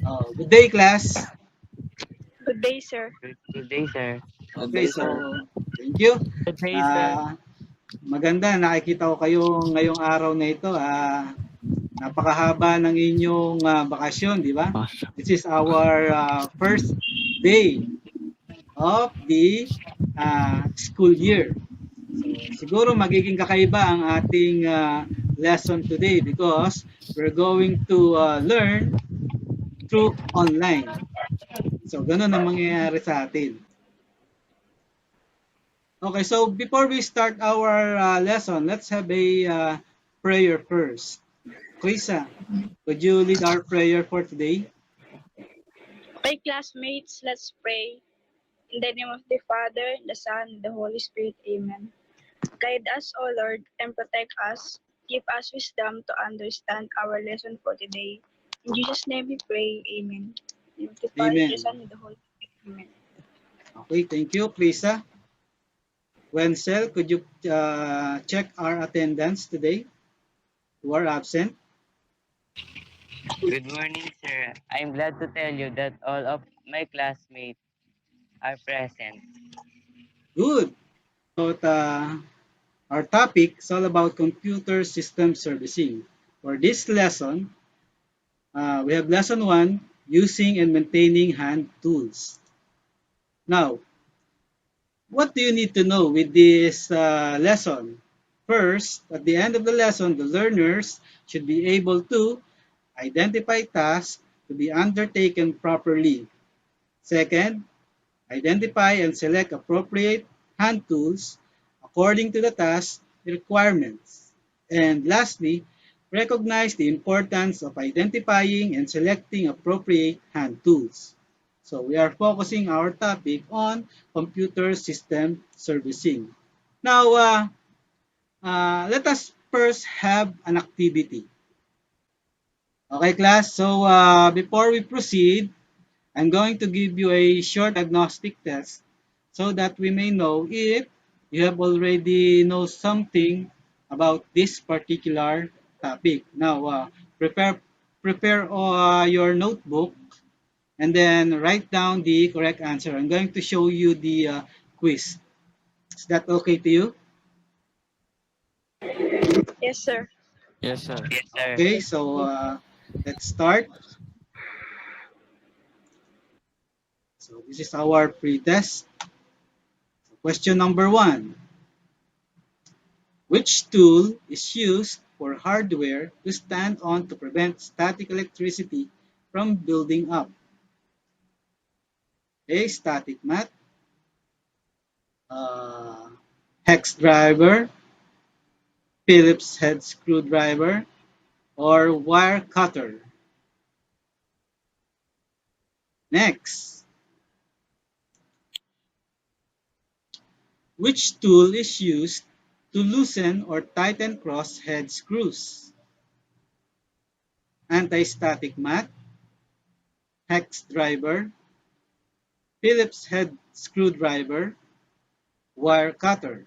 Good day, class. Good day, sir. Good day, sir. Good Okay, day, so sir. thank you. Good day, sir. Ah, Maganda, nakikita ko kayo ngayong araw na ito. Napakahaba ng inyong bakasyon, di ba? Awesome. This is our first day of the school year. So, siguro magiging kakaiba ang ating lesson today because we're going to learn through online. So, ganun ang mangyayari sa atin. Okay, so before we start our lesson, let's have a prayer first. Krisa, could you lead our prayer for today? Okay, classmates, let's pray. In the name of the Father, the Son, and the Holy Spirit. Amen. Guide us, O Lord, and protect us. Give us wisdom to understand our lesson for today. In Jesus' name we pray. Amen. In the name of the Father, the Amen. Son, and the Holy Spirit. Amen. Okay, thank you, Krisa. Wenzel, could you check our attendance today who are absent? Good morning, sir. I'm glad to tell you that all of my classmates are present. Good. But our topic is all about computer system servicing. For this lesson, we have lesson 1, using and maintaining hand tools. Now, what do you need to know with this lesson? First, at the end of the lesson, the learners should be able to identify tasks to be undertaken properly. Second, identify and select appropriate hand tools according to the task requirements. And lastly, recognize the importance of identifying and selecting appropriate hand tools. So we are focusing our topic on computer system servicing. Now, let us first have an activity. Okay, class. So before we proceed, I'm going to give you a short diagnostic test so that we may know if you have already know something about this particular topic. Now, prepare your notebook and then write down the correct answer. I'm going to show you the quiz. Is that okay to you? Yes, sir. Yes, sir. Yes, sir. Okay, so let's start. So this is our pre-test. Question number 1. Which tool is used for hardware to stand on to prevent static electricity from building up? A. Static mat, uh, hex driver, Phillips head screwdriver, or wire cutter. Next, which tool is used to loosen or tighten cross head screws? Anti-static mat, hex driver, Phillips head screwdriver, wire cutter.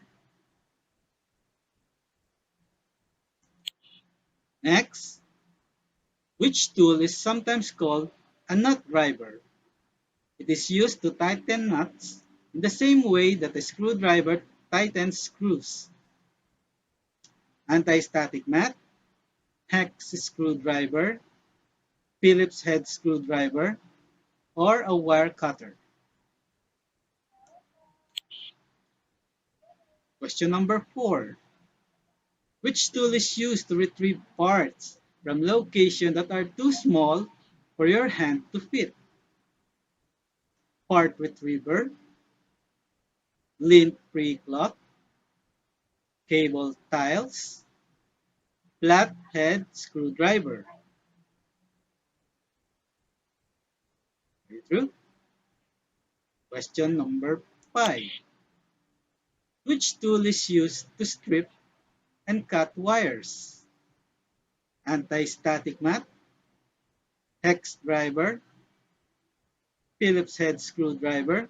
Next, which tool is sometimes called a nut driver? It is used to tighten nuts in the same way that a screwdriver tightens screws. Anti-static mat, hex screwdriver, Phillips head screwdriver, or a wire cutter. Question number 4. Which tool is used to retrieve parts from locations that are too small for your hand to fit? Part retriever, lint pre-cloth, cable tiles, flathead screwdriver. Very true. Question number 5. Which tool is used to strip and cut wires? Anti-static mat, hex driver, Phillips head screwdriver,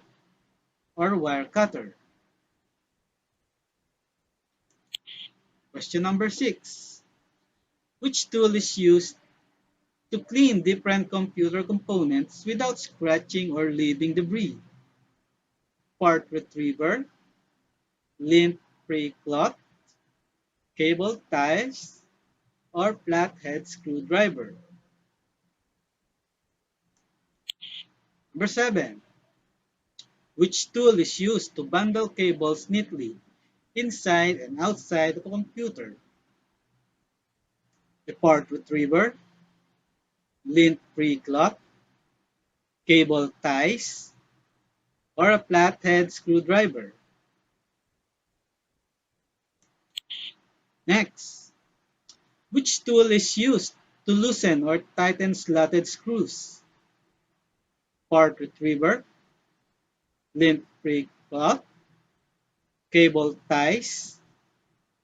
or wire cutter? Question number 6. Which tool is used to clean different computer components without scratching or leaving debris. Part retriever, lint-free cloth, cable ties, or flathead screwdriver. Number 7. Which tool is used to bundle cables neatly inside and outside of a computer? A part retriever, lint-free cloth, cable ties, or a flathead screwdriver. Next, which tool is used to loosen or tighten slotted screws? Part retriever, lint-free cloth, cable ties,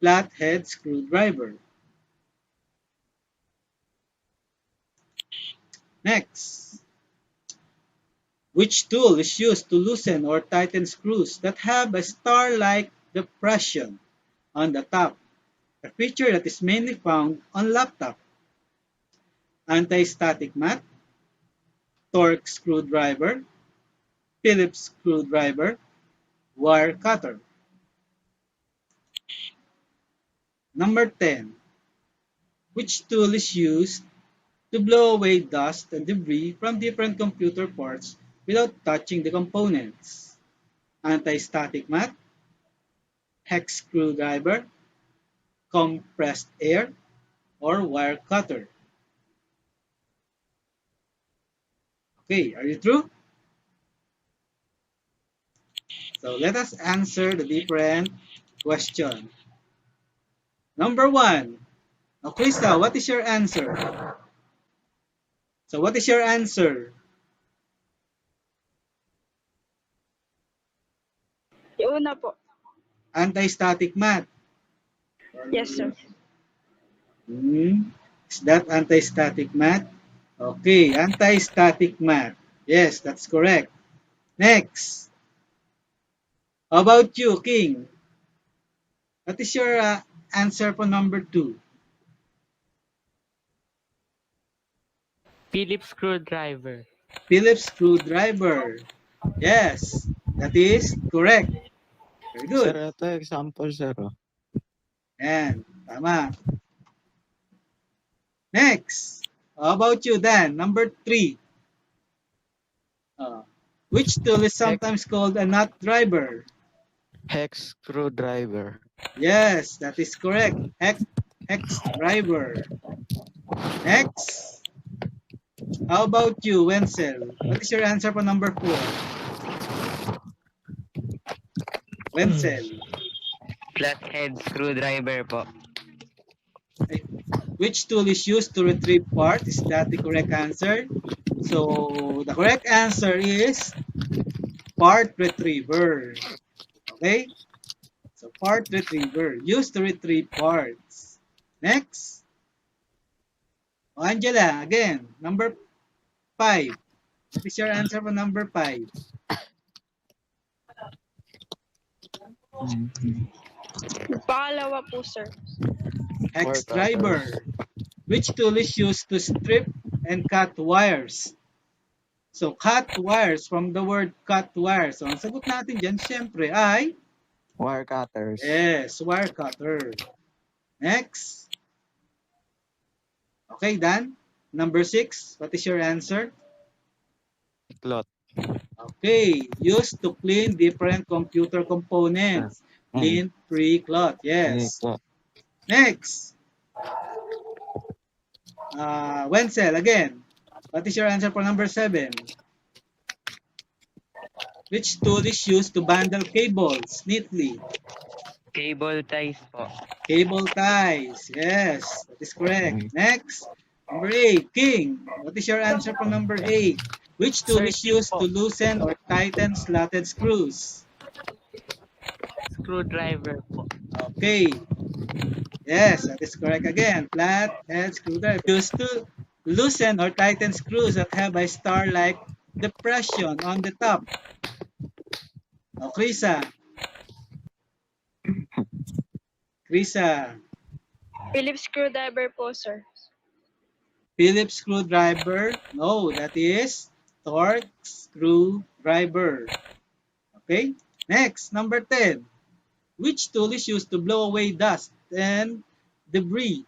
flathead screwdriver. Next, which tool is used to loosen or tighten screws that have a star-like depression on the top, a feature that is mainly found on laptops? Anti-static mat, torque screwdriver, Phillips screwdriver, wire cutter. Number 10. Which tool is used to blow away dust and debris from different computer parts without touching the components? Anti-static mat, hex screwdriver, compressed air, or wire cutter. Okay, are you through? So let us answer the different question. Number 1. Now, Krista, what is your answer? So what is your answer? Yung una po. Anti-static mat. Yes, sir. Is that anti-static mat? Okay, anti-static mat. Yes, that's correct. Next. How about you, King? What is your answer for number 2? Phillips screwdriver. Phillips screwdriver. Yes, that is correct. Very Sir, good. ito example, sir. Yan, tama. Next. How about you, Dan? Number 3. Uh, which tool is sometimes called a nut driver? Hex screwdriver. Yes, that is correct. Hex driver. Next. How about you, Wenzel? What is your answer for number 4? Wenzel. Flathead screwdriver po. Which tool is used to retrieve part? Is that the correct answer? So the correct answer is part retriever. Okay? So part retriever, used to retrieve parts. Next. Angela, again, number 5. What is your answer for number 5? Pangalawa po, sir. Hex Wire cutters. driver. Which tool is used to strip and cut wires? So, cut wires, from the word cut wires. So, ang sagot natin dyan, syempre, ay, Wire cutters. yes, wire cutter. Next. Okay, Dan. Number 6, what is your answer? Cloth. Okay, used to clean different computer components. Lint-free cloth, yes. Cloth. Next. Wenzel, again. What is your answer for number 7? Which tool is used to bundle cables neatly? Cable ties po. Cable ties. Yes, that is correct. Next, number 8. King, what is your answer for number 8? Which tool is used to loosen or tighten slotted screws? Screwdriver po. Okay. Yes, that is correct again. Flathead screwdriver. Used to loosen or tighten screws that have a star-like depression on the top. Oh, Krisa. Krisa. Phillips screwdriver po, sir. Phillips screwdriver? No, that is torque screwdriver. Okay? Next, number 10. Which tool is used to blow away dust and debris?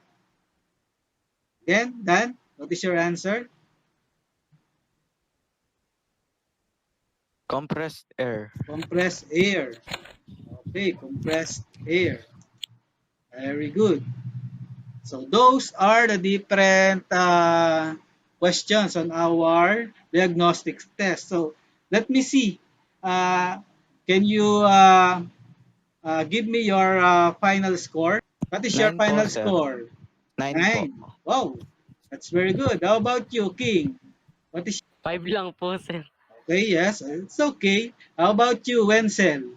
Again, Dan, what is your answer? Compressed air. Compressed air. Okay, compressed air. Very good. So those are the different questions on our diagnostic test. So let me see. Uh, can you give me your final score? What is your 9 po, final sir. score? 9 po. 9. Wow, that's very good. How about you, King? What is 5 lang po, sir. okay? Yes, it's okay. How about you, Wenzel?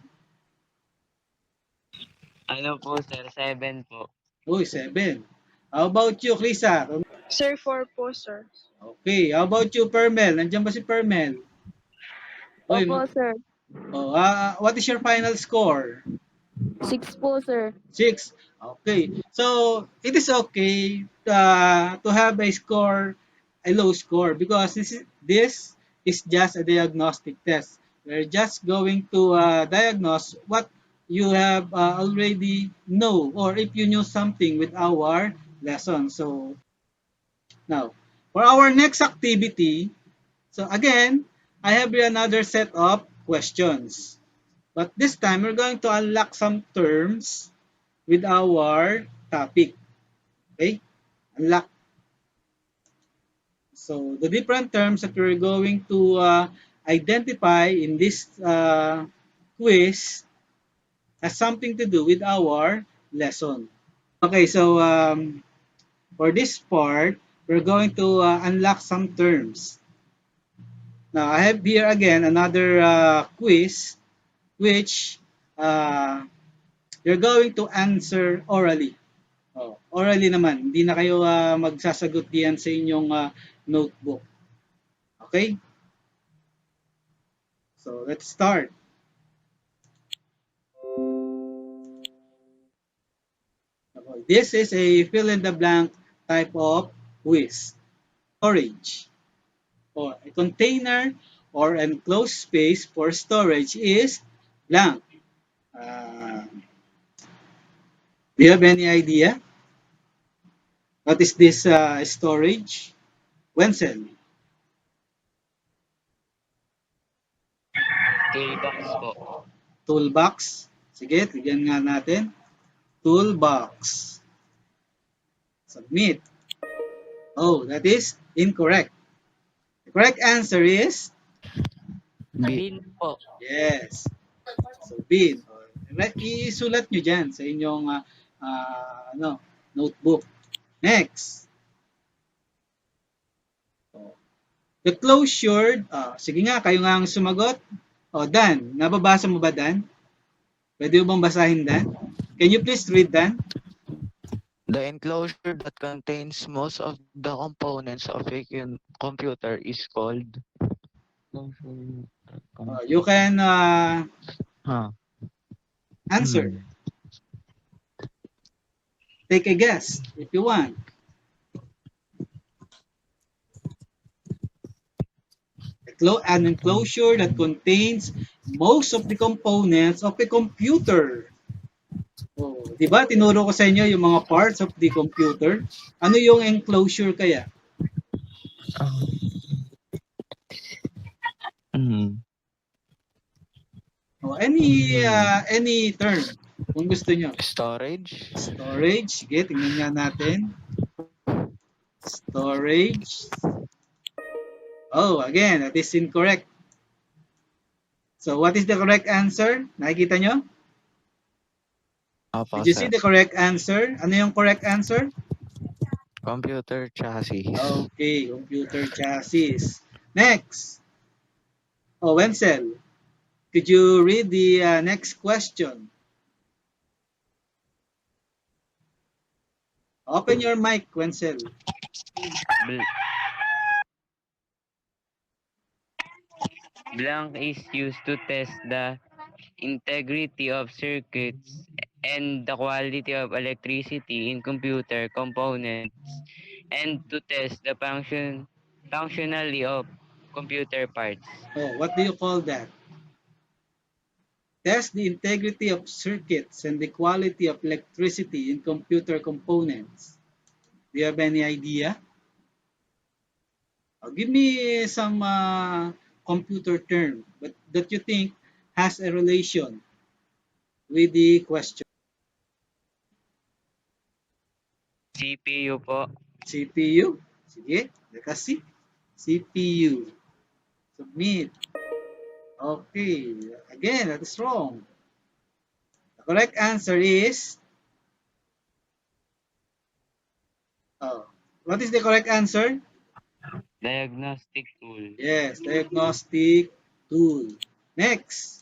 Ano po, sir? 7 po. Oh, 7. How about you, Krisa? Sir, 4 po, sir. Okay. How about you, Permel? Nandiyan ba si Permel? Uy, Opo, sir. oh, what is your final score? 6 po, sir. 6. Okay. So, it is okay to have a score, a low score, because this is just a diagnostic test. We're just going to diagnose what you have already know, or if you know something with our lesson. So, now, for our next activity, so again, I have here another set of questions. But this time, we're going to unlock some terms with our topic. Okay? Unlock. So the different terms that we're going to identify in this quiz has something to do with our lesson. Okay, so for this part, we're going to unlock some terms. Now, I have here again another quiz which uh, you're going to answer orally. Oh, orally naman, hindi na kayo magsasagot diyan sa inyong notebook. Okay? So, let's start. Okay. This is a fill in the blank type of quiz. Storage or a container or enclosed space for storage is blank. Uh, do you have any idea? What is this storage? Wenzel, Toolbox po. toolbox. Sige, tignan nga natin. Toolbox. Submit. Oh, that is incorrect. The correct answer is B. Bin po. yes. So, bin. Isulat nyo dyan sa inyong notebook. Next. The closure, sige nga, kayo nga ang sumagot. Dan, nababasa mo ba, Dan? Pwede mo bang basahin, Dan? Can you please read, Dan? The enclosure that contains most of the components of a computer is called. You can Huh. answer. Take a guess if you want. An enclosure that contains most of the components of a computer. Oh, 'di ba? Tinuro ko sa inyo yung mga parts of the computer. Ano yung enclosure kaya? Mm. Oh, any term kung gusto nyo. Storage. Storage, sige, tingnan nga natin. Storage. Oh, again, that is incorrect. So, what is the correct answer? Nakikita nyo? Opo, Did you see sir. the correct answer? Ano yung correct answer? Computer chassis. Okay, computer chassis. Next. Oh, Wenzel, could you read the next question? Open your mic, Wenzel. Bl- Blank is used to test the integrity of circuits and the quality of electricity in computer components and to test the functionality of computer parts. Oh, what do you call that? Test the integrity of circuits and the quality of electricity in computer components. Do you have any idea? Give me some computer term but that you think has a relation with the question. CPU po. CPU? Sige, let us see. CPU. Submit. Okay. Again, that is wrong. The correct answer is, oh, what is the correct answer? Diagnostic tool. Yes, diagnostic tool. Next,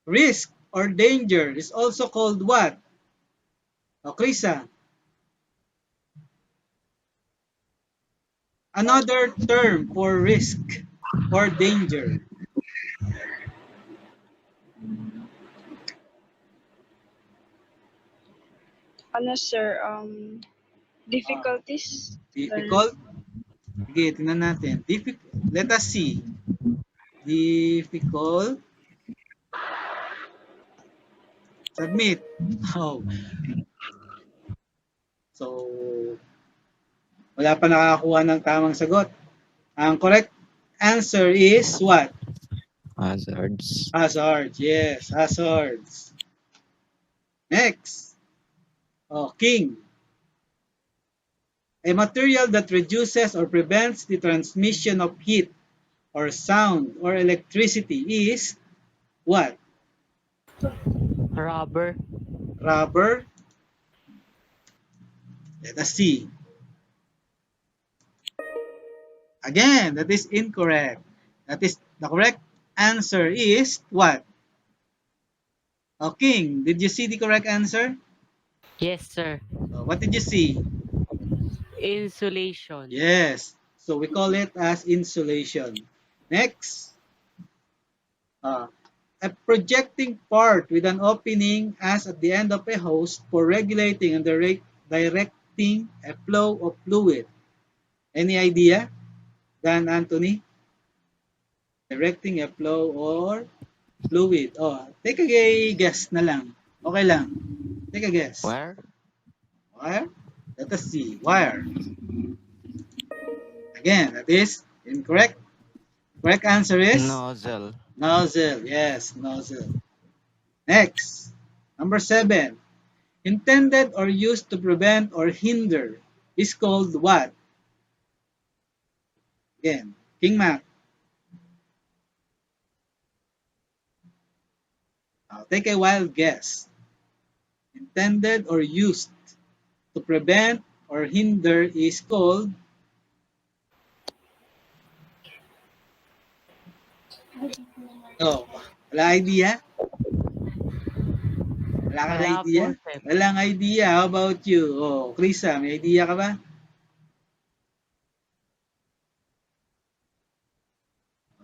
risk or danger is also called what? Oh, Krisa, another term for risk or danger. Ano, sir? Ah, Difficulties? difficult? Sige, tingnan natin. Let us see. Difficult. Submit. Oh, so wala pa nakakakuha ng tamang sagot. Ang correct answer is what? Hazards. Hazards. Yes, hazards. Next. Oh, king. A material that reduces or prevents the transmission of heat or sound or electricity is what? Rubber. Rubber. Let us see. Again, that is incorrect. That is the correct answer is what? Oh, king. Did you see the correct answer? Yes, sir. What did you see? Insulation. Yes. So we call it as insulation. Next. Uh, a projecting part with an opening as at the end of a hose for regulating and directing a flow of fluid. Any idea, Dan Anthony? Directing a flow or fluid. Oh, take a guess na lang. Okay lang. Take a guess. Where? Wire? Let us see. Wire. Again, that is incorrect. Correct answer is Nozzle. nozzle. Yes, nozzle. Next. Number 7. Intended or used to prevent or hinder is called what? Again, King Mac. Take a wild guess. Intended or used to prevent or hinder is called, oh, wala idea? Wala kang Wala po, idea? sir. Walang idea. How about you? Oh, Krisa, may idea ka ba?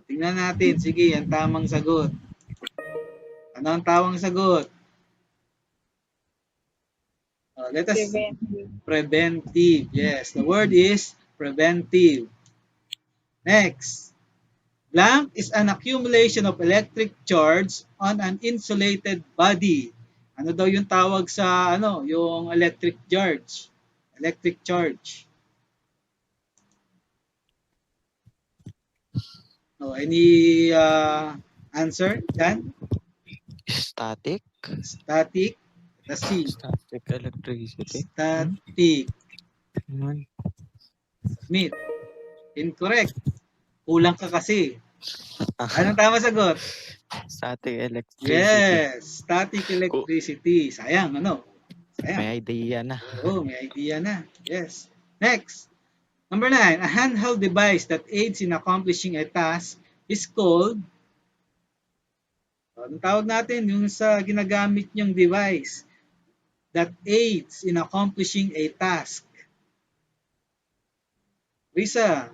Tingnan natin. Sige, ang tamang sagot. Ano ang tamang sagot? Let us Preventive. preventive. Yes, the word is preventive. Next. Blank is an accumulation of electric charge on an insulated body. Ano daw yung tawag sa yung electric charge? Electric charge. Any answer, Dan? Static. Static. Let's see. Static electricity. Static. Hmm. Submit. Incorrect. Kulang ka kasi. Anong tama sagot? Static electricity. Yes. Static Ku- electricity. Sayang, Sayang. May idea na. Oo, may idea na. Yes. Next. Number 9. A handheld device that aids in accomplishing a task is called, anong tawag natin? Yung sa ginagamit yung device that aids in accomplishing a task. Risa,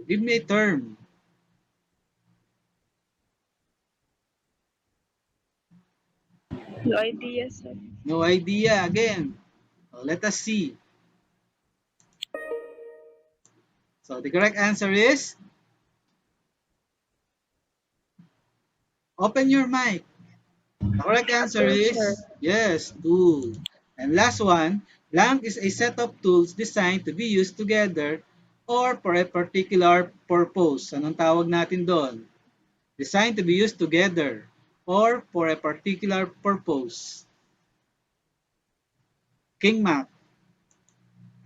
give me a term. No idea, sir. No idea again. So let us see. So the correct answer is open your mic. The correct A answer tool, sir. is yes, tool. And last one, blank is a set of tools designed to be used together or for a particular purpose. Anong tawag natin doon? Designed to be used together or for a particular purpose. King Mac.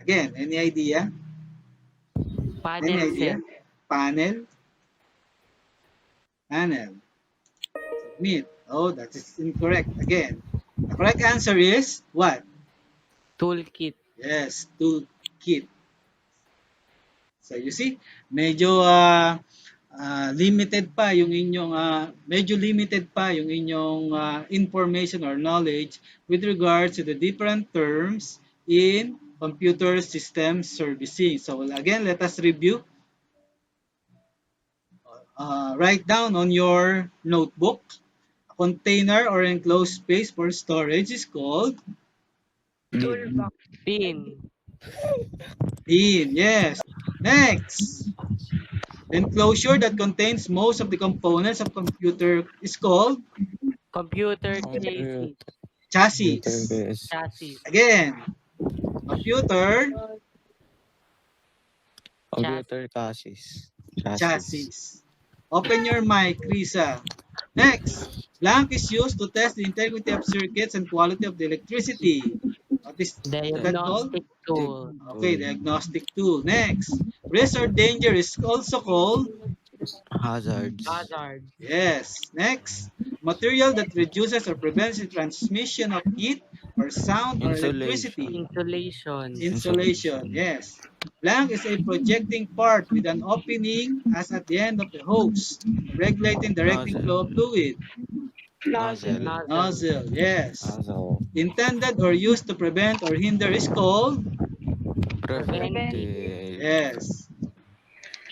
Again, any idea? Any Panel idea? set. Panel? Panel. Submit. Oh, that is incorrect. Again, the correct answer is what? Toolkit. Yes, toolkit. So you see, medyo limited pa yung inyong medyo limited pa yung inyong information or knowledge with regards to the different terms in computer system servicing. So again, let us review. Write down on your notebook. A container or enclosed space for storage is called Bin. Toolbox. Pin. bin. Yes. Next, the enclosure that contains most of the components of computer is called Computer Computer. chassis. Computer chassis. base. Chassis. Again, computer Computer chassis. Chassis. chassis. Open your mic, Risa. Next, blank is used to test the integrity of circuits and quality of the electricity. What that called? Diagnostic tool. Okay, Tool. diagnostic tool. Next, risk or danger is also called Hazards. Hazard. yes. Next, material that reduces or prevents the transmission of heat or sound or electricity. Insulation. Insulation. Insulation, Insulation. yes. Blank is a projecting part with an opening as at the end of the hose, regulating directing Nozzle. flow of fluid. Nozzle. Nozzle. Nozzle. Nozzle, yes. Nozzle. Intended or used to prevent or hinder is called Prevent. Preventive. Preventive. yes.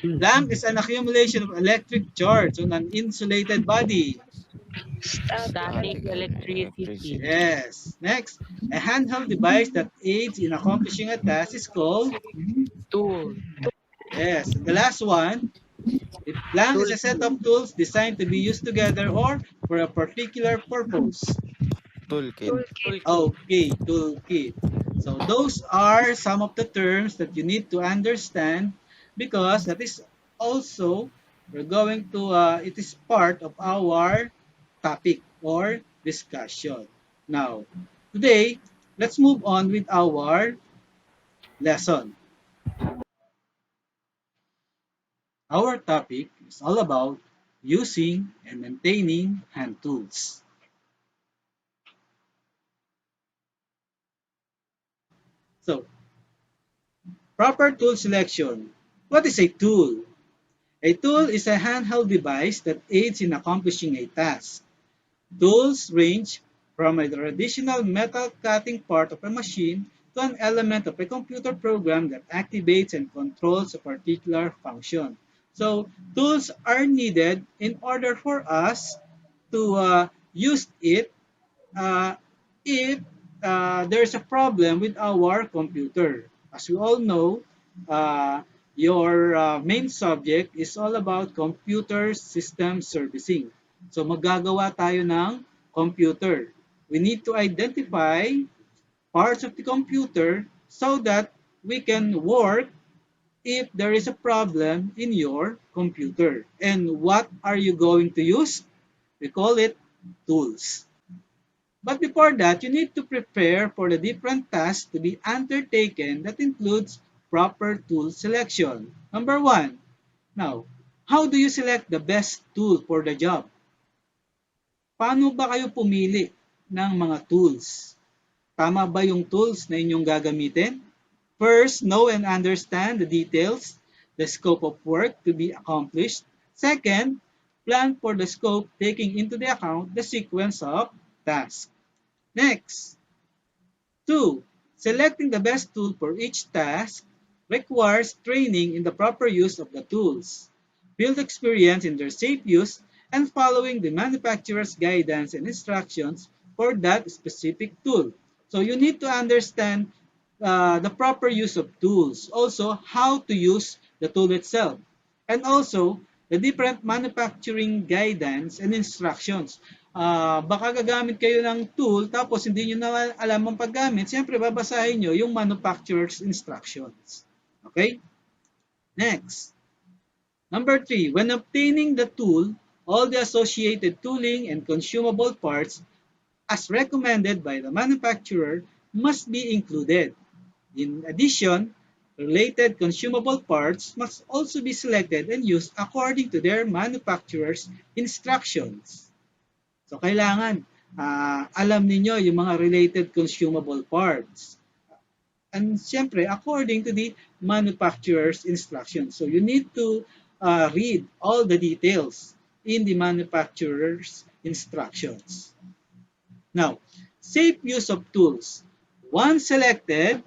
Blank is an accumulation of electric charge on an insulated body. Static. Static Static electricity. electricity. Yes. Next, a handheld device that aids in accomplishing a task is called Tool. yes. And the last one, blank is a Toolkit. set of tools designed to be used together or for a particular purpose. Toolkit. Toolkit. Toolkit. Okay, toolkit. So those are some of the terms that you need to understand because that is also we're going to it is part of our topic or discussion. Now, today, let's move on with our lesson. Our topic is all about using and maintaining hand tools. So, proper tool selection. What is a tool? A tool is a handheld device that aids in accomplishing a task. Tools range from a traditional metal cutting part of a machine to an element of a computer program that activates and controls a particular function. So, tools are needed in order for us to use it uh, if there's a problem with our computer. As we all know, uh, your main subject is all about computer system servicing. So magagawa tayo ng computer. We need to identify parts of the computer so that we can work if there is a problem in your computer. And what are you going to use? We call it tools. But before that, you need to prepare for the different tasks to be undertaken that includes proper tool selection. Number one, now, how do you select the best tool for the job? Paano ba kayo pumili ng mga tools? Tama ba yung tools na inyong gagamitin? First, know and understand the details, the scope of work to be accomplished. Second, plan for the scope taking into the account the sequence of tasks. Next, 2. Selecting the best tool for each task requires training in the proper use of the tools, build experience in their safe use, and following the manufacturer's guidance and instructions for that specific tool. So you need to understand the proper use of tools. Also, how to use the tool itself. And also, the different manufacturing guidance and instructions. Baka gagamit kayo ng tool tapos hindi nyo na alam ang paggamit. Siyempre, babasahin nyo yung manufacturer's instructions. Okay? Next. Number 3, when obtaining the tool, all the associated tooling and consumable parts as recommended by the manufacturer must be included. In addition, related consumable parts must also be selected and used according to their manufacturer's instructions. So, kailangan alam ninyo yung mga related consumable parts. And siyempre, according to the manufacturer's instructions. So, you need to read all the details in the manufacturer's instructions. Now, safe use of tools. Once selected,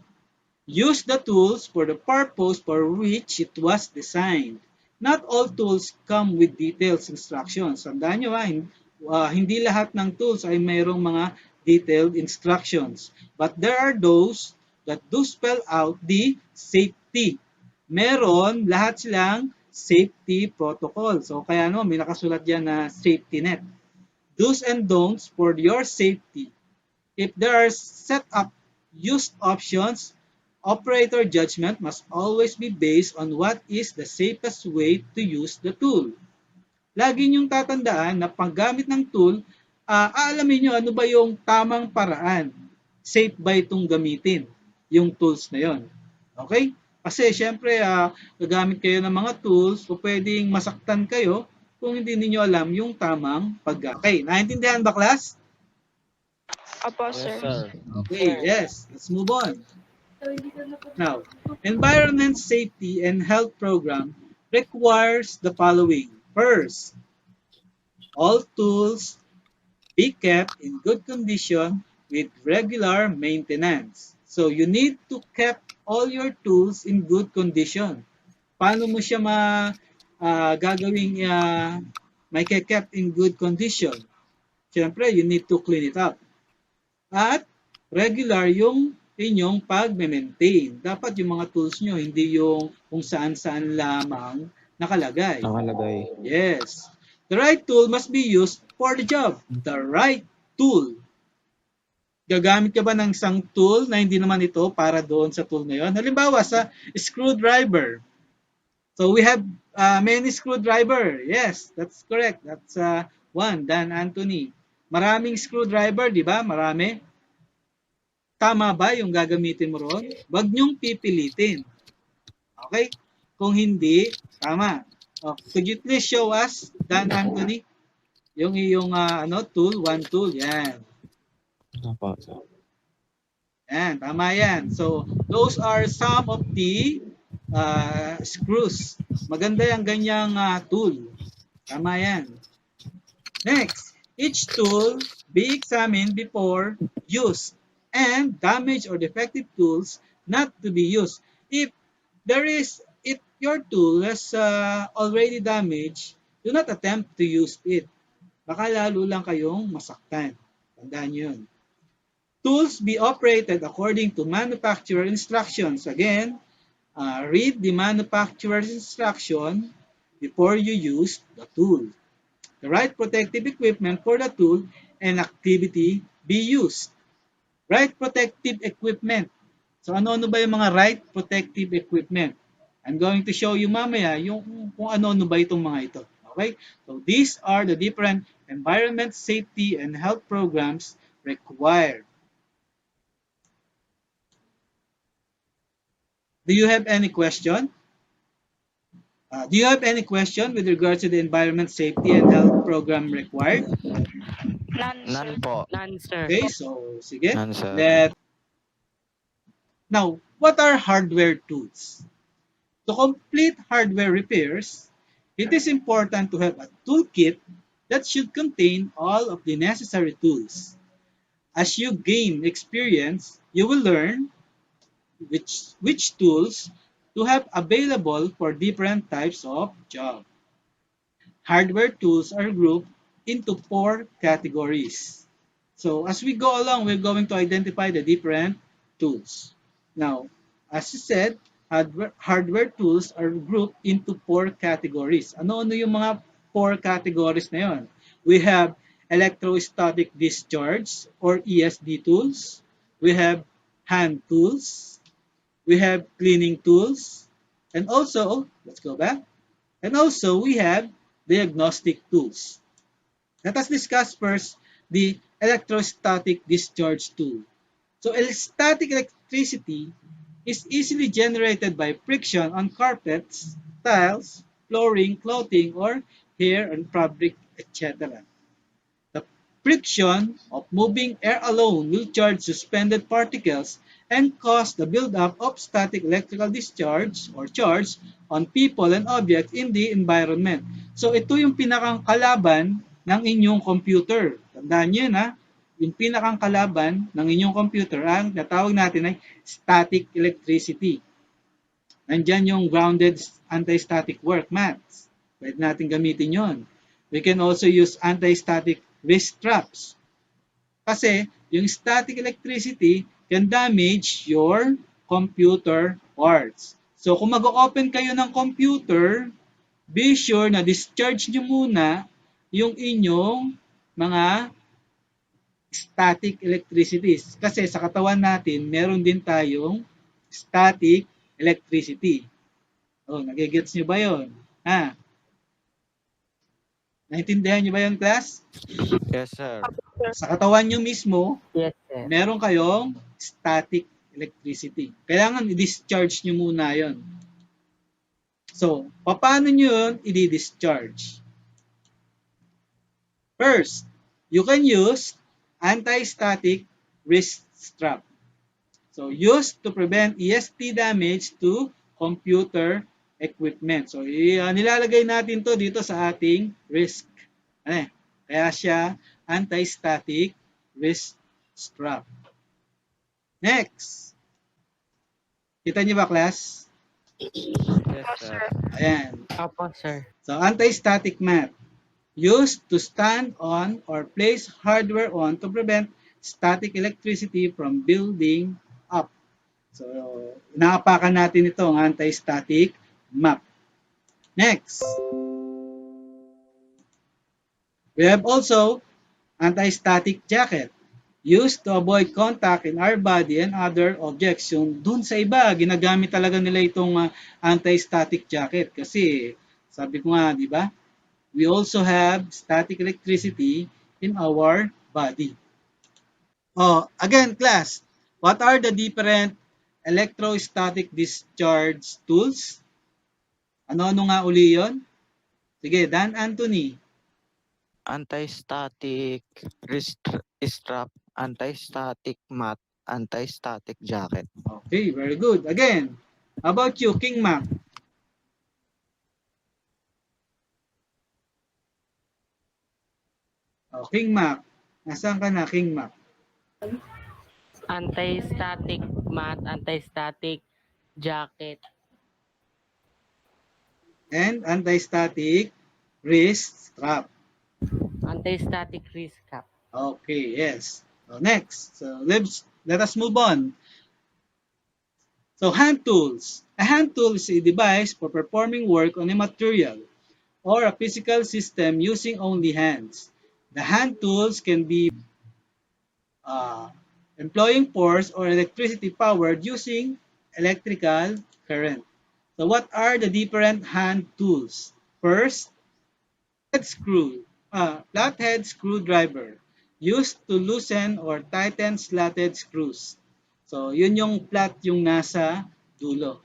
use the tools for the purpose for which it was designed. Not all tools come with detailed instructions. Tandaan nyo hindi lahat ng tools ay mayroong mga detailed instructions. But there are those that do spell out the safety. Meron lahat silang safety protocol. So kaya may nakasulat dyan na safety net. Do's and don'ts for your safety. If there are set up used options, operator judgment must always be based on what is the safest way to use the tool. Lagi niyong tatandaan na paggamit ng tool, aalamin niyo ano ba yung tamang paraan. Safe ba itong gamitin, yung tools na yon. Okay? Kasi syempre, gagamit kayo ng mga tools, o pwedeng masaktan kayo kung hindi niyo alam yung tamang paggamit. Okay, naintindihan ba class? Opo, Yes, sir. sir. Okay, yes. Let's move on. Now, environment safety and health program requires the following. First, all tools be kept in good condition with regular maintenance. So, you need to keep all your tools in good condition. Paano mo siya gagawing may kept in good condition? Siyempre, you need to clean it up. At regular yung inyong pag-maintain. Dapat yung mga tools nyo, hindi yung kung saan-saan lamang nakalagay. Yes. The right tool must be used for the job. The right tool. Gagamit ka ba ng isang tool na hindi naman ito para doon sa tool na yun? Halimbawa, sa screwdriver. So we have many screwdriver. Yes, that's correct. That's one, Dan Anthony. Maraming screwdriver, di ba? Marami. Tama ba yung gagamitin mo ron? Huwag niyong pipilitin. Okay? Kung hindi, tama. Could you please show us, Dan Anthony, yung iyong tool, one tool. Yan. Yan, tama yan. So, those are some of the screws. Maganda yung ganyang tool. Tama yan. Next, each tool be examined before use and damaged or defective tools not to be used. If your tool is already damaged, do not attempt to use it. Baka lalo lang kayong masaktan. Tandaan yun. Tools be operated according to manufacturer instructions. Again, read the manufacturer's instruction before you use the tool. The right protective equipment for the tool and activity be used. Right protective equipment. So ano-ano ba yung mga right protective equipment? I'm going to show you mamaya yung kung ano-ano ba itong mga ito. Okay? So these are the different environment safety and health programs required. Do you have any question? Do you have any question with regards to the environment safety and health program required? None, sir. None po. None, sir. Okay, so sige. None, sir. Now, what are hardware tools? To complete hardware repairs, it is important to have a toolkit that should contain all of the necessary tools. As you gain experience, you will learn which tools to have available for different types of job. Hardware tools are grouped into 4 categories. So as we go along, we're going to identify the different tools. Now, as you said, hardware tools are grouped into 4 categories. Ano-ano yung mga 4 categories na yon? We have electrostatic discharge or ESD tools. We have hand tools. We have cleaning tools. And also, let's go back. And also, we have diagnostic tools. Let us discuss first the electrostatic discharge tool. So static electricity is easily generated by friction on carpets, tiles, flooring, clothing, or hair and fabric, etc. The friction of moving air alone will charge suspended particles and cause the buildup of static electrical discharge or charge on people and objects in the environment. So ito yung pinakang kalaban ng inyong computer. Tandaan nyo yun, ha? Yung pinakang kalaban ng inyong computer ang natawag natin ay static electricity. Nandyan yung grounded anti-static work maths. Pwede natin gamitin yon. We can also use anti-static wrist straps. Kasi yung static electricity can damage your computer parts. So kung mag-open kayo ng computer, be sure na discharge nyo muna yung inyong mga static electricity. Kasi sa katawan natin, meron din tayong static electricity. Oh, nagigets nyo ba yun? Ha? Naintindihan nyo ba yun, class? Yes, sir. Sa katawan nyo mismo, Yes, sir. meron kayong static electricity. Kailangan i-discharge nyo muna yon. So, paano nyo yun i-discharge? First, you can use anti-static wrist strap. So, used to prevent ESP damage to computer equipment. So, nilalagay natin to dito sa ating wrist. Ano? Kaya siya anti-static wrist strap. Next. Kita niyo ba, class? Yes, No, sir. sir. Ayan. Opo, sir. So, anti-static mat. Used to stand on or place hardware on to prevent static electricity from building up. So, inaapakan natin ito ang anti-static map. Next. We have also anti-static jacket used to avoid contact in our body and other objects. Yung dun sa iba, ginagamit talaga nila itong anti-static jacket kasi sabi ko nga, di ba? We also have static electricity in our body. Oh, again, class, what are the different electrostatic discharge tools? Ano-ano nga uli yun? Sige, Dan Anthony. Anti-static wrist strap, anti-static mat, anti-static jacket. Okay, very good. Again, how about you, King Mac? Oh, King Mac. Nasaan ka na, King Mac? Anti-static mat, anti-static jacket, And anti-static wrist strap. anti-static wrist cap. Okay, yes. So next, so let us move on. So hand tools. A hand tool is a device for performing work on a material or a physical system using only hands. The hand tools can be uh, employing force or electricity powered using electrical current. So what are the different hand tools? First, head screw, flathead screwdriver, used to loosen or tighten slotted screws. So, yun yung flat yung nasa dulo.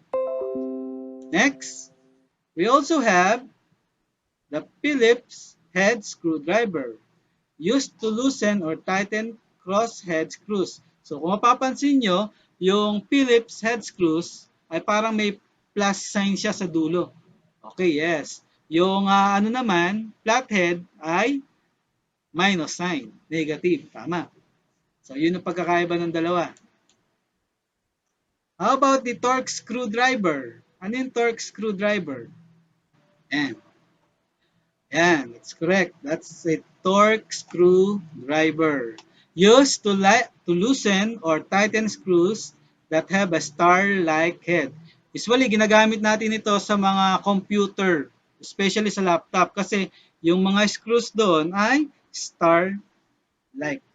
Next, we also have the Phillips head screwdriver, used to loosen or tighten cross-head screws. So, kung mapapansin nyo, yung Phillips head screws ay parang may plus sign siya sa dulo. Okay, yes. Yung ano naman, flathead ay minus sign, negative, tama. So, yun ang pagkakaiba ng dalawa. How about the torque screwdriver? Ano yung torque screwdriver? Yan. Yan, that's correct. That's a torque screwdriver. Used to loosen or tighten screws that have a star-like head. Usually, ginagamit natin ito sa mga computer, especially sa laptop, kasi yung mga screws doon ay star-like.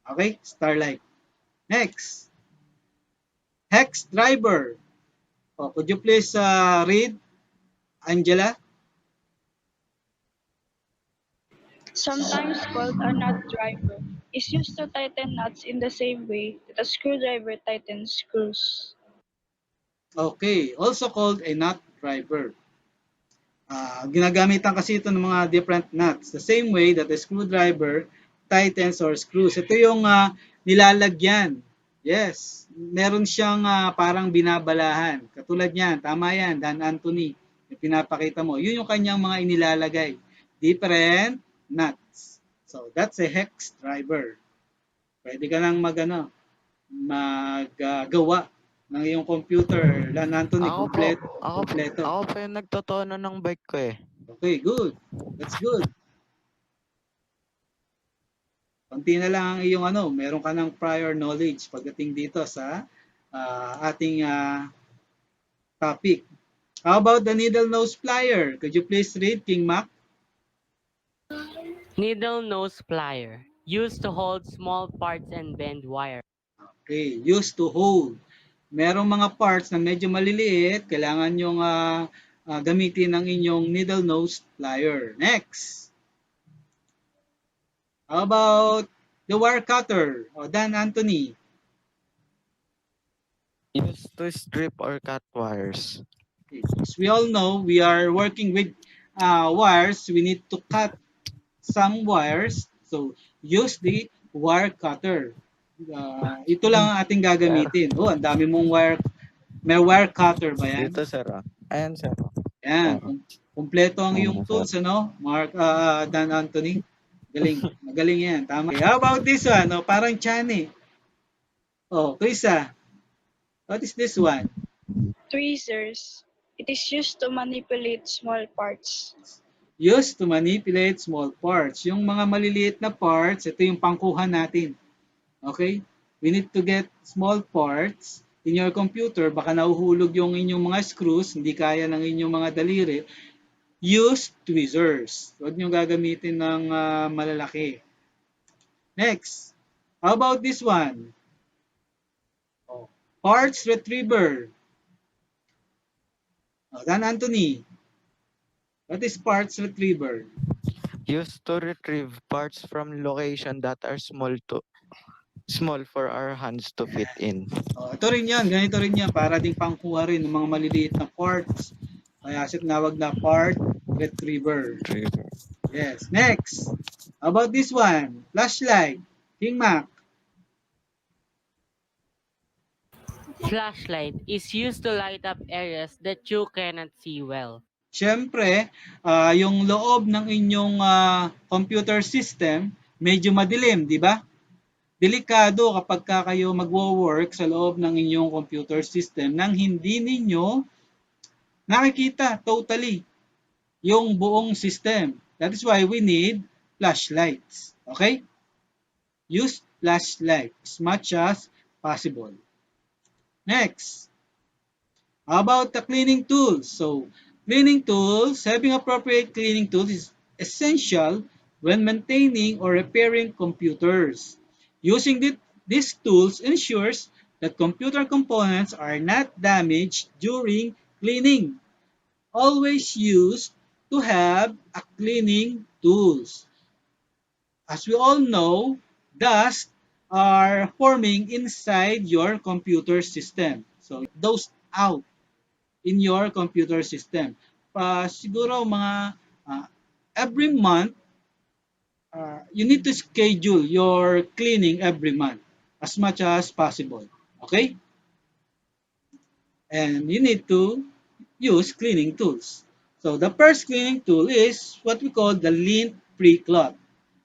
Okay? Star-like. Next, hex driver. Oh, could you please read, Angela? Sometimes called a nut driver, is used to tighten nuts in the same way that a screwdriver tightens screws. Okay, also called a nut driver. Ginagamitan kasi ito ng mga different nuts. The same way that a screwdriver tightens or screws. Ito yung nilalagyan. Yes, meron siyang parang binabalahan. Katulad niyan, tama yan, Dan Anthony. Yung pinapakita mo. Yun yung kanyang mga inilalagay. Different nuts. So, that's a hex driver. Pwede ka nang maggawa ng iyong computer. Dan Anthony, Ako po, kompleto. ako po yung nagtotono ng bike ko eh. Okay, good. That's good. Konti na lang ang iyong meron ka ng prior knowledge pagdating dito sa ating topic. How about the needle nose plier? Could you please read, King Mac? Needle nose plier, used to hold small parts and bend wire. Okay, used to hold. Merong mga parts na medyo maliliit, kailangan yung gamitin ng inyong needle nose plier. Next. How about the wire cutter? O Dan Anthony. Used to strip or cut wires. As we all know, we are working with wires. We need to cut some wires. So, use the wire cutter. Ito lang ang ating gagamitin. Oh, ang dami mong wire. May wire cutter ba yan? Dito sir. Ayan sir. Yan. Kumpleto ang iyong Ano, tools, sir? Mark, Dan Anthony. Galing. Magaling yan. Tama. How about this one? Parang Chani. Oh, Krisa. What is this one? Tweezers. It is used to manipulate small parts. Used to manipulate small parts. Yung mga maliliit na parts, ito yung pangkuha natin. Okay? We need to get small parts in your computer. Baka nahuhulog yung inyong mga screws, hindi kaya ng inyong mga daliri. Use tweezers. Huwag nyo gagamitin ng malalaki. Next. How about this one? Oh, parts retriever. Dan Anthony. What is parts retriever? Used to retrieve parts from location that are small for our hands to fit in. Ito rin yan. Ganito rin yan. Para ding pangkuha rin ng mga maliliit na parts. Kaya tinawag na part retriever. Yes. Next. How about this one? Flashlight. King Mac. Flashlight is used to light up areas that you cannot see well. Siyempre, yung loob ng inyong computer system, medyo madilim, di ba? Delikado kapag kayo magwo-work sa loob ng inyong computer system nang hindi ninyo nakikita totally yung buong system. That is why we need flashlights. Okay? Use flashlight as much as possible. Next. How about the cleaning tools? So, cleaning tools, having appropriate cleaning tools is essential when maintaining or repairing computers. Using these tools ensures that computer components are not damaged during cleaning. Always use to have a cleaning tools. As we all know, dust are forming inside your computer system. So, those out in your computer system. Siguro mga every month, you need to schedule your cleaning every month as much as possible. Okay? And you need to use cleaning tools. So the first cleaning tool is what we call the lint-free cloth.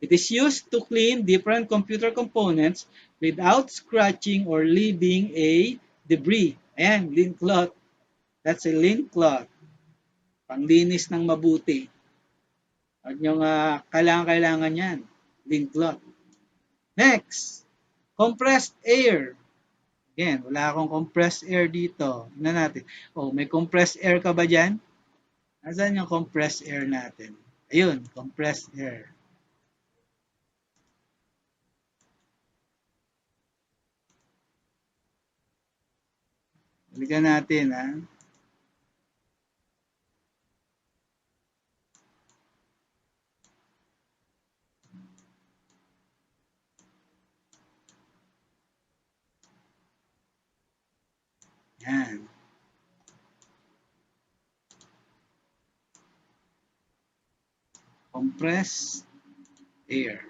It is used to clean different computer components without scratching or leaving a debris. Ayan, lint cloth. That's a lint cloth. Panglinis ng mabuti. At yung kailangan yan, lint cloth. Next, compressed air. Again, wala akong compressed air dito. Tingnan natin. Oh, may compressed air ka ba dyan? Nasaan yung compressed air natin? Ayun, compressed air. Balikan natin, ha? Yan. Compressed air.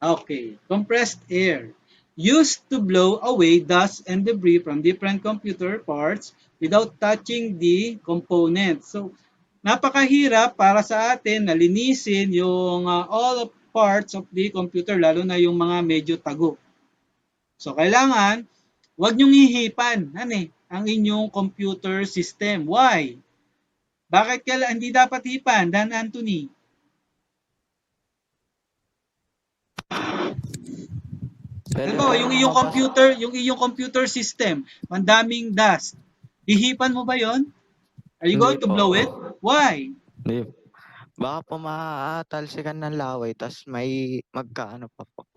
Okay, compressed air. Used to blow away dust and debris from different computer parts without touching the components. So, napakahirap para sa atin na linisin yung all of parts of the computer, lalo na yung mga medyo tago. So, kailangan, huwag niyong hihipan ang inyong computer system. Why? Bakit hindi dapat hipan, Dan Anthony? Pwede Halimbawa, pong mabasa. yung iyong computer system, mandaming dust. Hihipan mo ba 'yon? Are you Hindi going to po. blow it? Why? Hindi. Baka po maatalsikan ng laway tas may magkaano pa po.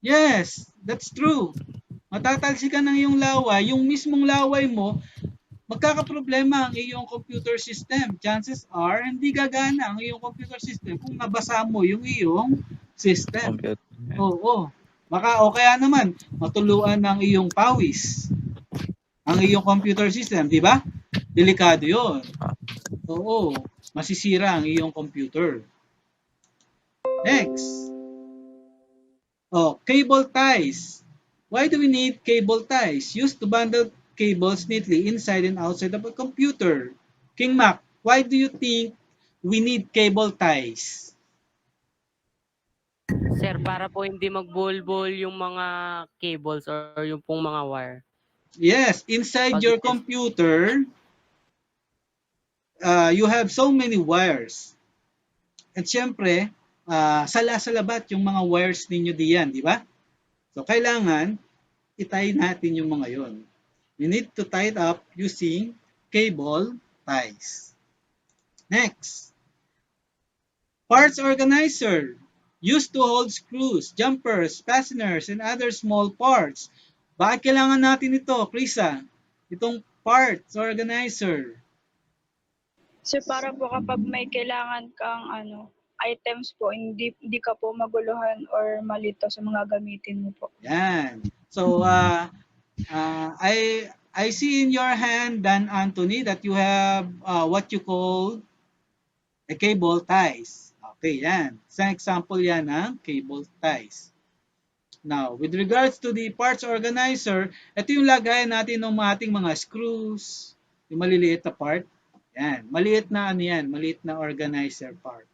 Yes, that's true. Matatalsikan ng iyong laway, yung mismong laway mo, magkakaproblema ang iyong computer system. Chances are, hindi gagana ang iyong computer system kung nabasa mo yung iyong system. Computer. Oo. Baka o kaya naman, matuluan ng iyong pawis ang iyong computer system, di ba? Delikado yon. Oo, masisira ang iyong computer. Next. Oh, cable ties. Why do we need cable ties? Used to bundle cables neatly inside and outside of a computer. King Mac, why do you think we need cable ties? Sir, para po hindi magbulbol yung mga cables or yung pong mga wire. Yes, inside Pag your computer, you have so many wires. At syempre, sala-salabat yung mga wires ninyo diyan, di ba? So, kailangan itie natin yung mga yon. You need to tie it up using cable ties. Next, parts organizer. Used to hold screws, jumpers, fasteners, and other small parts. Bakit kailangan natin ito, Krisa? Itong parts organizer. So para po kapag may kailangan kang items po, hindi ka po maguluhan or malito sa mga gamitin mo po. Yan. So, I see in your hand, Dan Anthony, that you have what you call a cable ties. Okay, yan. Isang example yan ng cable ties. Now, with regards to the parts organizer, ito yung lagayan natin ng ating mga screws, yung maliliit na part. Yan, maliit na maliit na organizer part.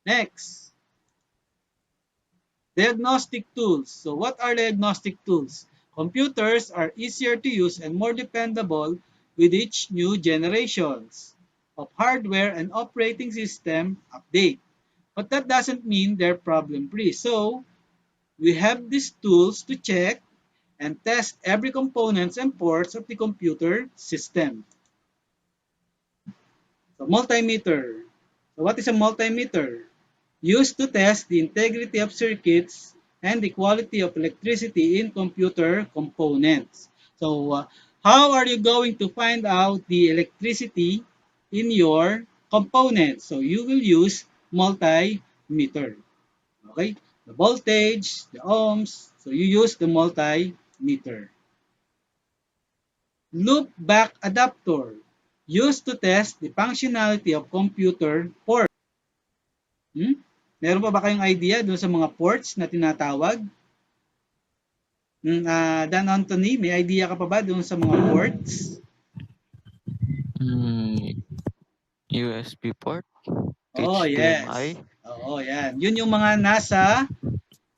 Next, diagnostic tools. So what are diagnostic tools? Computers are easier to use and more dependable with each new generations of hardware and operating system update. But that doesn't mean they're problem-free. So we have these tools to check and test every components and ports of the computer system. So multimeter. So what is a multimeter? Used to test the integrity of circuits and the quality of electricity in computer components. So, how are you going to find out the electricity in your components? So, you will use multimeter. Okay? The voltage, the ohms. So, you use the multimeter. Loop back adapter. Used to test the functionality of computer ports. Meron pa ba kayong idea doon sa mga ports na tinatawag? Dan Anthony, may idea ka pa ba doon sa mga ports? USB port, Oh, HDMI. yes. Oo, yan. Yun yung mga nasa